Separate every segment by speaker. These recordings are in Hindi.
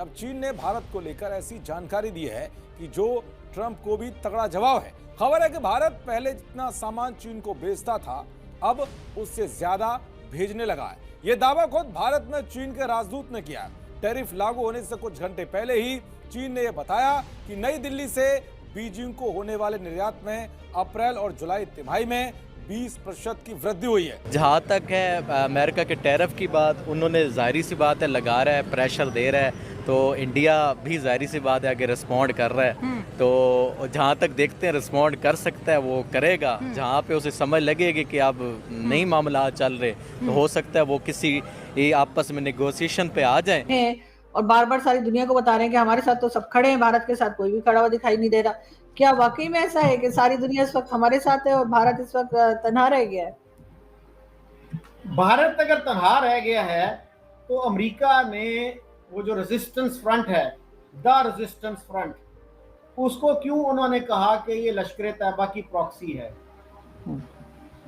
Speaker 1: अब चीन ने भारत को लेकर ऐसी जानकारी दी है कि जो ट्रंप को भी तगड़ा जवाब है। खबर है कि भारत पहले जितना सामान चीन को बेचता था अब उससे ज्यादा भेजने लगा है। यह दावा खुद भारत में चीन के राजदूत ने किया है। टैरिफ लागू होने से कुछ घंटे पहले ही चीन ने यह बताया कि नई दिल्ली से बीजिंग को होने वाले निर्यात में अप्रैल और जुलाई तिमाही में 20% की वृद्धि हुई है।
Speaker 2: जहाँ तक है अमेरिका के टैरिफ की बात, उन्होंने जाहिर सी बात है लगा रहा है, प्रेशर दे रहा है, तो इंडिया भी जाहिर सी बात है कि रिस्पॉन्ड कर रहा है। तो जहाँ तक देखते हैं रिस्पॉन्ड कर सकता है वो करेगा। जहाँ पे उसे समझ लगेगी कि अब नहीं मामला चल रहे तो हो सकता है वो किसी आपस में नेगोशिएशन पे आ जाए।
Speaker 3: और बार बार सारी दुनिया को बता रहे हैं कि हमारे साथ तो सब खड़े हैं, भारत के साथ कोई भी खड़ा हुआ दिखाई नहीं दे रहा। क्या वाकई में ऐसा है कि सारी दुनिया इस वक्त हमारे साथ है और भारत इस वक्त तन्हा रह गया है?
Speaker 4: भारत अगर तन्हा रह गया है तो अमेरिका ने वो जो रेजिस्टेंस फ्रंट है, द रेजिस्टेंस फ्रंट, उसको क्यों उन्होंने कहा कि ये लश्कर तैयबा की प्रॉक्सी है?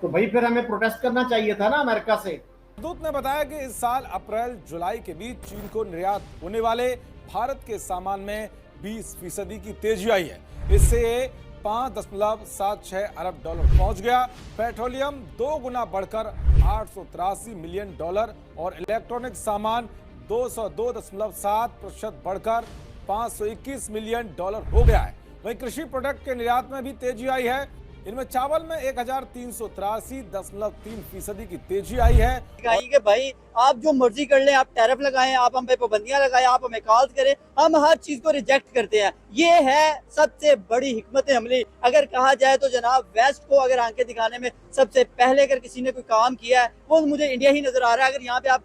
Speaker 4: तो भाई फिर हमें प्रोटेस्ट करना चाहिए था ना अमेरिका से।
Speaker 1: दूत ने बताया कि इस साल अप्रैल जुलाई के बीच चीन को निर्यात होने वाले भारत के सामान में 20% की तेजी आई है। इससे 5.76 अरब डॉलर पहुंच गया। पेट्रोलियम 2 गुना बढ़कर 883 मिलियन डॉलर और इलेक्ट्रॉनिक सामान 202.7% बढ़कर 521 मिलियन डॉलर हो गया है। वहीं कृषि प्रोडक्ट के निर्यात में भी तेजी आई है। इनमें चावल में 1383.3% की तेजी आई है।
Speaker 5: कि भाई आप जो मर्जी कर लें, आप टैरिफ लगाएं, आप हम पे पाबंदियां लगाएं, आप हमें कॉल करें, हम हर चीज को रिजेक्ट करते हैं। ये है सबसे बड़ी हिकमत अमली। अगर कहा जाए तो जनाब वेस्ट को अगर आंखें दिखाने में सबसे पहले अगर किसी ने कोई काम किया है वो मुझे इंडिया ही नजर आ रहा है। अगर यहाँ पे आप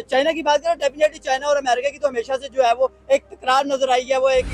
Speaker 5: चाइना की बात करें, डेफिनेटली चाइना और अमेरिका की तो हमेशा से जो है वो एक तकरार नजर आई है। वो एक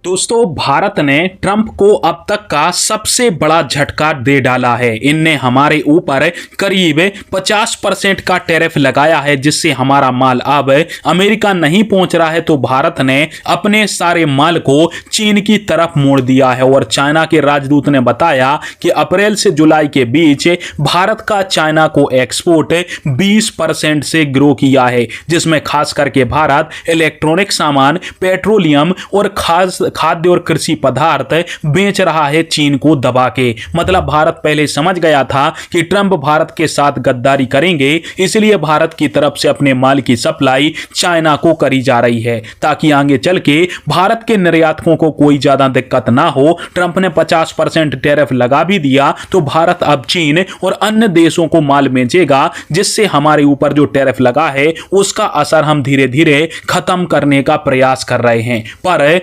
Speaker 6: दोस्तों, भारत ने ट्रंप को अब तक का सबसे बड़ा झटका दे डाला है। इनने हमारे ऊपर करीब 50% का टैरिफ लगाया है, जिससे हमारा माल अब अमेरिका नहीं पहुंच रहा है। तो भारत ने अपने सारे माल को चीन की तरफ मोड़ दिया है। और चाइना के राजदूत ने बताया कि अप्रैल से जुलाई के बीच भारत का चाइना को एक्सपोर्ट 20% से ग्रो किया है, जिसमें खास करके भारत इलेक्ट्रॉनिक सामान, पेट्रोलियम और खाद्य और कृषि पदार्थ बेच रहा है चीन को दबा के। मतलब भारत पहले समझ गया था कि ट्रंप भारत के साथ गद्दारी करेंगे, इसलिए भारत की तरफ से अपने माल की सप्लाई चाइना को करी जा रही है, ताकि आगे चल के भारत के निर्यातकों को कोई ज्यादा दिक्कत ना हो। ट्रंप ने 50% टैरिफ लगा भी दिया तो भारत अब चीन और अन्य देशों को माल बेचेगा, जिससे हमारे ऊपर जो टैरिफ लगा है उसका असर हम धीरे धीरे खत्म करने का प्रयास कर रहे हैं। पर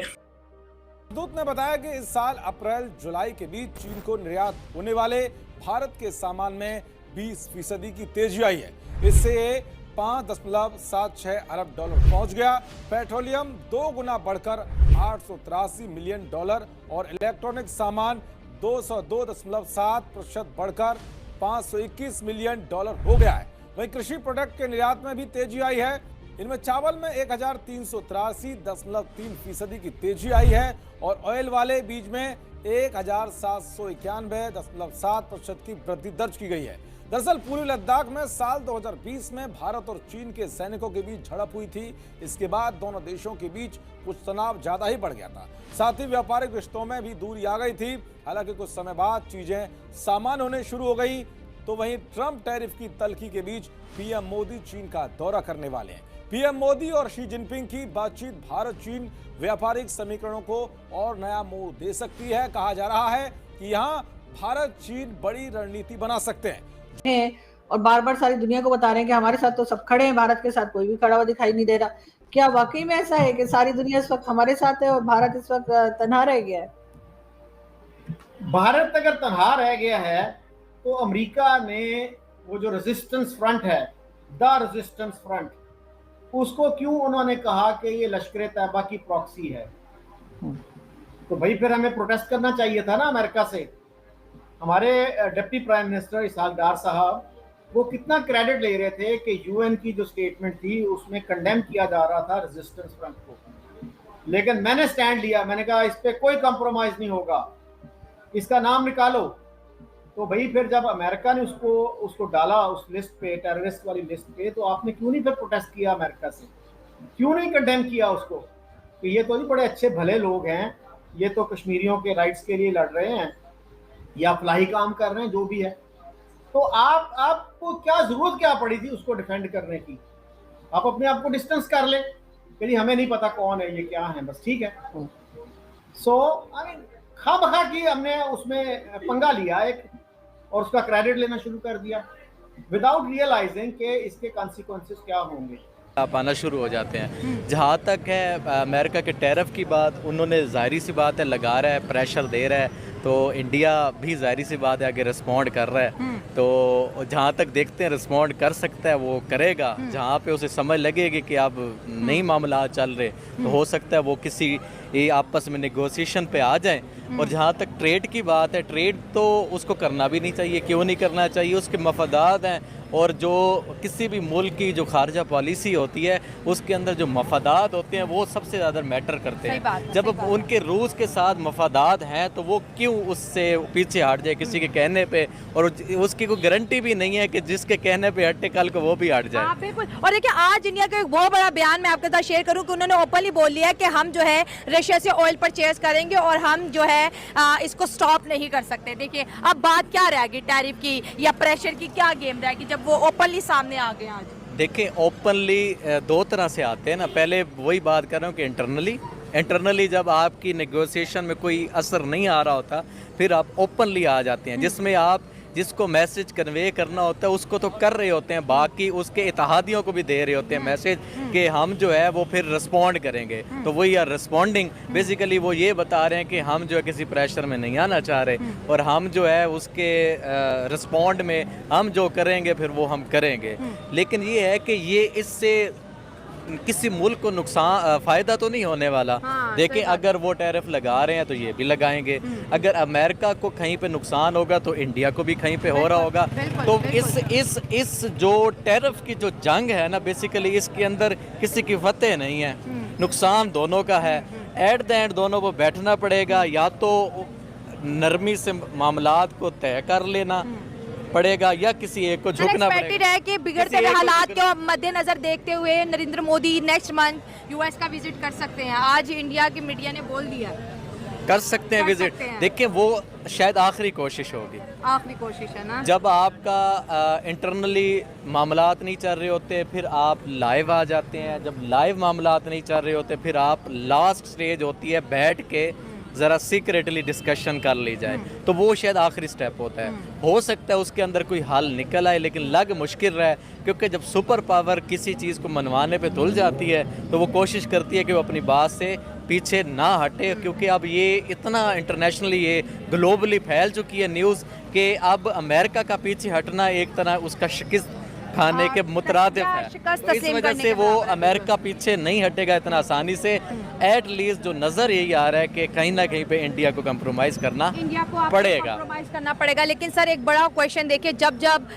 Speaker 1: दूत ने बताया कि इस साल अप्रैल जुलाई के बीच चीन को निर्यात होने वाले भारत के सामान में 20% की तेजी आई है। इससे 5.76 अरब डॉलर पहुंच गया। पेट्रोलियम 2 गुना बढ़कर 883 मिलियन डॉलर और इलेक्ट्रॉनिक सामान 202.7% बढ़कर 521 मिलियन डॉलर हो गया है। वहीं कृषि प्रोडक्ट के निर्यात में भी तेजी आई है। इनमें चावल में 1383.3% की तेजी आई है और ऑयल वाले बीज में 1791.7% की वृद्धि दर्ज की गई है। दरअसल पूर्वी लद्दाख में साल 2020 में भारत और चीन के सैनिकों के बीच झड़प हुई थी। इसके बाद दोनों देशों के बीच कुछ तनाव ज्यादा ही बढ़ गया था। साथ ही व्यापारिक रिश्तों में भी दूरी आ गई थी। हालांकि कुछ समय बाद चीजें सामान्य होने शुरू हो गई। तो वहीं ट्रंप टैरिफ की तल्खी के बीच पीएम मोदी चीन का दौरा करने वाले हैं। पीएम मोदी और शी जिनपिंग की बातचीत भारत चीन व्यापारिक समीकरणों को और नया मोड़ दे सकती है। कहा जा रहा है कि यहाँ भारत चीन बड़ी रणनीति बना सकते हैं।
Speaker 3: और बार बार सारी दुनिया को बता रहे हैं कि हमारे साथ तो सब खड़े हैं, भारत के साथ कोई भी खड़ा हुआ दिखाई नहीं दे रहा। क्या वाकई में ऐसा है कि सारी दुनिया इस वक्त हमारे साथ है और भारत इस वक्त तन्हा रह गया है?
Speaker 4: भारत अगर तन्हा रह गया है तो अमेरिका ने वो जो रेजिस्टेंस फ्रंट है, द रेजिस्टेंस फ्रंट, उसको क्यों उन्होंने कहा कि ये लश्कर तैयबा की प्रॉक्सी है? तो भाई फिर हमें प्रोटेस्ट करना चाहिए था ना अमेरिका से। हमारे डिप्टी प्राइम मिनिस्टर इसहाक डार साहब वो कितना क्रेडिट ले रहे थे कि यूएन की जो स्टेटमेंट थी उसमें कंडेम किया जा रहा था रेजिस्टेंस फ्रंट को, लेकिन मैंने स्टैंड लिया। मैंने कहा इस पे कोई कंप्रोमाइज नहीं होगा, इसका नाम निकालो। तो भाई फिर जब अमेरिका ने उसको डाला उस लिस्ट पे, टेररिस्ट वाली लिस्ट पे, तो आपने क्यों नहीं फिर प्रोटेस्ट किया अमेरिका से? क्यों नहीं कंडेम किया उसको कि ये तो नहीं बड़े अच्छे भले लोग हैं, ये तो कश्मीरियों के राइट्स के लिए लड़ रहे हैं या फलाही काम कर रहे हैं, जो भी है। तो आपको क्या जरूरत क्या पड़ी थी उसको डिफेंड करने की? आप अपने आप को डिस्टेंस कर ले कि हमें नहीं पता कौन है, ये क्या है, बस ठीक है। सो आई मीन खा की हमने उसमें पंगा लिया एक, और उसका क्रेडिट लेना शुरू कर दिया विदाउट रियलाइजिंग कि इसके कॉन्सिक्वेंसेस क्या होंगे।
Speaker 2: आप आना शुरू हो जाते हैं। जहाँ तक है अमेरिका के टैरिफ की बात, उन्होंने ज़ाहिर सी बात है लगा रहा है, प्रेशर दे रहा है, तो इंडिया भी ज़ाहिर सी बात है आगे रिस्पॉन्ड कर रहा है। तो जहाँ तक देखते हैं रिस्पॉन्ड कर सकता है वो करेगा। जहाँ पे उसे समझ लगेगी कि अब नहीं मामला चल रहे, तो हो सकता है वो किसी ये आपस में नेगोशिएशन पे आ जाएं। और जहाँ तक ट्रेड की बात है, ट्रेड तो उसको करना भी नहीं चाहिए। क्यों नहीं करना चाहिए? उसके मफादात हैं, और जो किसी भी मुल्क की जो खारजा पॉलिसी होती है उसके अंदर जो मफादात होते हैं वो सबसे ज़्यादा मैटर करते हैं। जब उनके रूस के साथ मफादात हैं तो वो क्यों उससे पीछे हट जाए किसी के कहने पे, और उसकी कोई गारंटी भी नहीं है कि जिसके कहने पे हटे कल को वो भी हट जाए।
Speaker 7: हाँ बिल्कुल। और देखिए आज इंडिया का एक बहुत बड़ा बयान मैं आपके साथ शेयर करूं कि उन्होंने ओपनली बोल लिया है कि हम जो है रशिया से ऑयल परचेज करेंगे और हम जो है इसको स्टॉप नहीं कर सकते। देखिए अब बात क्या रहेगी, टैरिफ की या प्रेशर की क्या गेम रहेगी जब वो ओपनली सामने आ गए? आज
Speaker 2: देखिए ओपनली दो तरह से आते हैं ना। पहले वही बात कर रहा हूँ कि इंटरनली जब आपकी नेगोशिएशन में कोई असर नहीं आ रहा होता फिर आप ओपनली आ जाते हैं, जिसमें आप जिसको मैसेज कन्वे करना होता है उसको तो कर रहे होते हैं, बाकी उसके इत्तेहादियों को भी दे रहे होते हैं मैसेज कि हम जो है वो फिर रिस्पॉन्ड करेंगे। तो वही आर रिस्पॉन्डिंग। बेसिकली वो ये बता रहे हैं कि हम जो है किसी प्रेशर में नहीं आना चाह रहे, और हम जो है उसके रिस्पॉन्ड में हम जो करेंगे फिर वो हम करेंगे। लेकिन ये है कि ये इससे किसी मुल्क को नुकसान फ़ायदा तो नहीं होने वाला।
Speaker 7: हाँ,
Speaker 2: देखिए अगर वो टैरिफ लगा रहे हैं तो ये भी लगाएंगे। अगर अमेरिका को कहीं पे नुकसान होगा तो इंडिया को भी कहीं पे हो रहा होगा। तो इस जो टैरिफ की जो जंग है ना, बेसिकली इसके अंदर किसी की फतेह नहीं है, नुकसान दोनों का है। एट द एंड दोनों को बैठना पड़ेगा, या तो नरमी से मामलात को तय कर लेना पड़ेगा या किसी एक को झुकना पड़ेगा।
Speaker 7: है कि बिगड़ते हुए हालात के मद्देनजर देखते हुए Narendra Modi next month US का विजिट कर सकते हैं। आज इंडिया की मीडिया ने बोल दिया
Speaker 2: कर सकते हैं विजिट। देखिए वो शायद आखिरी कोशिश होगी,
Speaker 7: आखिरी कोशिश है ना।
Speaker 2: जब आपका इंटरनली मामलात नहीं चल रहे होते फिर आप लाइव आ जाते हैं। जब लाइव मामलात नहीं चल रहे होते फिर आप लास्ट स्टेज होती है बैठ के ज़रा सीक्रेटली डिस्कशन कर ली जाए, तो वो शायद आखिरी स्टेप होता है। हो सकता है उसके अंदर कोई हल निकल आए, लेकिन लग मुश्किल रहा है, क्योंकि जब सुपर पावर किसी चीज़ को मनवाने पे तुल जाती है तो वो कोशिश करती है कि वो अपनी बात से पीछे ना हटे, क्योंकि अब ये इतना इंटरनेशनली ये ग्लोबली फैल चुकी है न्यूज़ कि अब अमेरिका का पीछे हटना एक तरह उसका शिकस्त खाने के मुतरादिफ है। तो इस वजह से वो अमेरिका पीछे नहीं हटेगा इतना आसानी से। एट लीस्ट जो नज़र यही आ रहा है कि कहीं ना कहीं पे इंडिया को कंप्रोमाइज़ करना पड़ेगा,
Speaker 7: कंप्रोमाइज़ करना पड़ेगा। लेकिन सर एक बड़ा क्वेश्चन देखिए, जब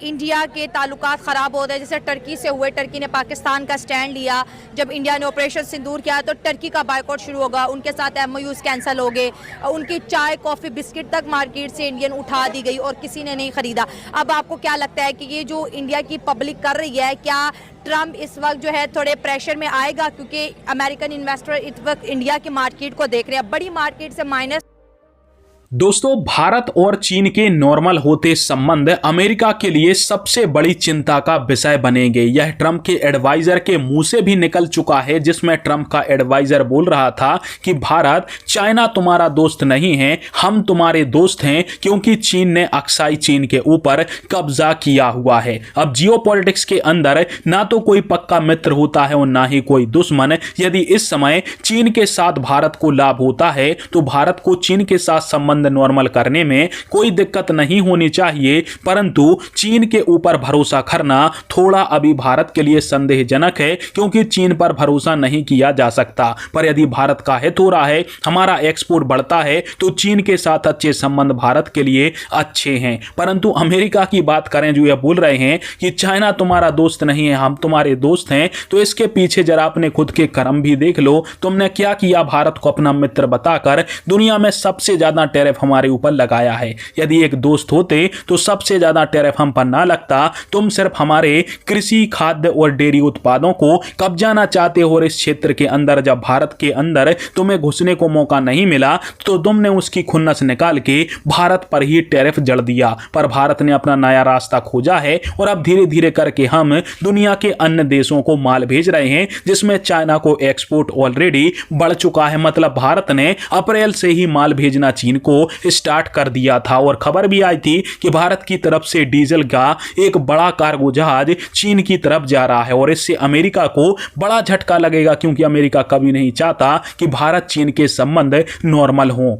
Speaker 7: इंडिया के ताल्लुकात ख़राब होते हैं, जैसे टर्की से हुए, टर्की ने पाकिस्तान का स्टैंड लिया, जब इंडिया ने ऑपरेशन सिंदूर किया तो टर्की का बायकॉट शुरू होगा, उनके साथ MOUs कैंसिल हो गए, उनकी चाय कॉफ़ी बिस्किट तक मार्केट से इंडियन उठा दी गई और किसी ने नहीं ख़रीदा। अब आपको क्या लगता है कि ये जो इंडिया की पब्लिक कर रही है, क्या ट्रम्प इस वक्त जो है थोड़े प्रेशर में आएगा? क्योंकि अमेरिकन इन्वेस्टर इस वक्त इंडिया की मार्केट को देख रहे हैं, बड़ी मार्केट से माइनस।
Speaker 6: दोस्तों, भारत और चीन के नॉर्मल होते संबंध अमेरिका के लिए सबसे बड़ी चिंता का विषय बनेंगे। यह ट्रंप के एडवाइजर के मुंह से भी निकल चुका है, जिसमें ट्रंप का एडवाइजर बोल रहा था कि भारत चाइना तुम्हारा दोस्त नहीं है, हम तुम्हारे दोस्त हैं, क्योंकि चीन ने अक्साई चीन के ऊपर कब्जा किया हुआ है। अब जियोपॉलिटिक्स के अंदर ना तो कोई पक्का मित्र होता है और ना ही कोई दुश्मन। यदि इस समय चीन के साथ भारत को लाभ होता है तो भारत को चीन के साथ संबंध नॉर्मल करने में कोई दिक्कत नहीं होनी चाहिए, परंतु चीन के ऊपर भरोसा करना थोड़ा अभी भारत के लिए संदेहजनक है, क्योंकि चीन पर भरोसा नहीं किया जा सकता। पर यदि भारत का हित हो रहा है, हमारा एक्सपोर्ट बढ़ता है, तो चीन के साथ अच्छे संबंध भारत के लिए अच्छे हैं। परंतु अमेरिका की बात करें, जो यह बोल रहे हैं कि चाइना तुम्हारा दोस्त नहीं है, हम तुम्हारे दोस्त हैं, तो इसके पीछे जरा अपने खुद के कर्म भी देख लो। तुमने क्या किया? भारत को अपना मित्र बताकर दुनिया में सबसे ज्यादा टैरिफ हमारे ऊपर लगाया है। यदि एक दोस्त होते तो सबसे ज्यादा टैरिफ हम पर ना लगता। तुम सिर्फ हमारे कृषि, खाद्य और डेयरी उत्पादों को कब्जाना चाहते हो और इस क्षेत्र के अंदर जब भारत के अंदर तुम्हें घुसने को मौका नहीं मिला तो तुमने उसकी खुन्नस निकाल के भारत पर ही टैरिफ जड़ दिया। पर भारत ने अपना नया रास्ता खोजा है और अब धीरे धीरे करके हम दुनिया के अन्य देशों को माल भेज रहे हैं, जिसमें चाइना को एक्सपोर्ट ऑलरेडी बढ़ चुका है। मतलब भारत ने अप्रैल से ही माल भेजना चीन को स्टार्ट कर दिया था और खबर भी आई थी कि भारत की तरफ से डीजल का एक बड़ा कार्गो जहाज चीन की तरफ जा रहा है और इससे अमेरिका को बड़ा झटका लगेगा, क्योंकि अमेरिका कभी नहीं चाहता कि भारत चीन के संबंध नॉर्मल हों।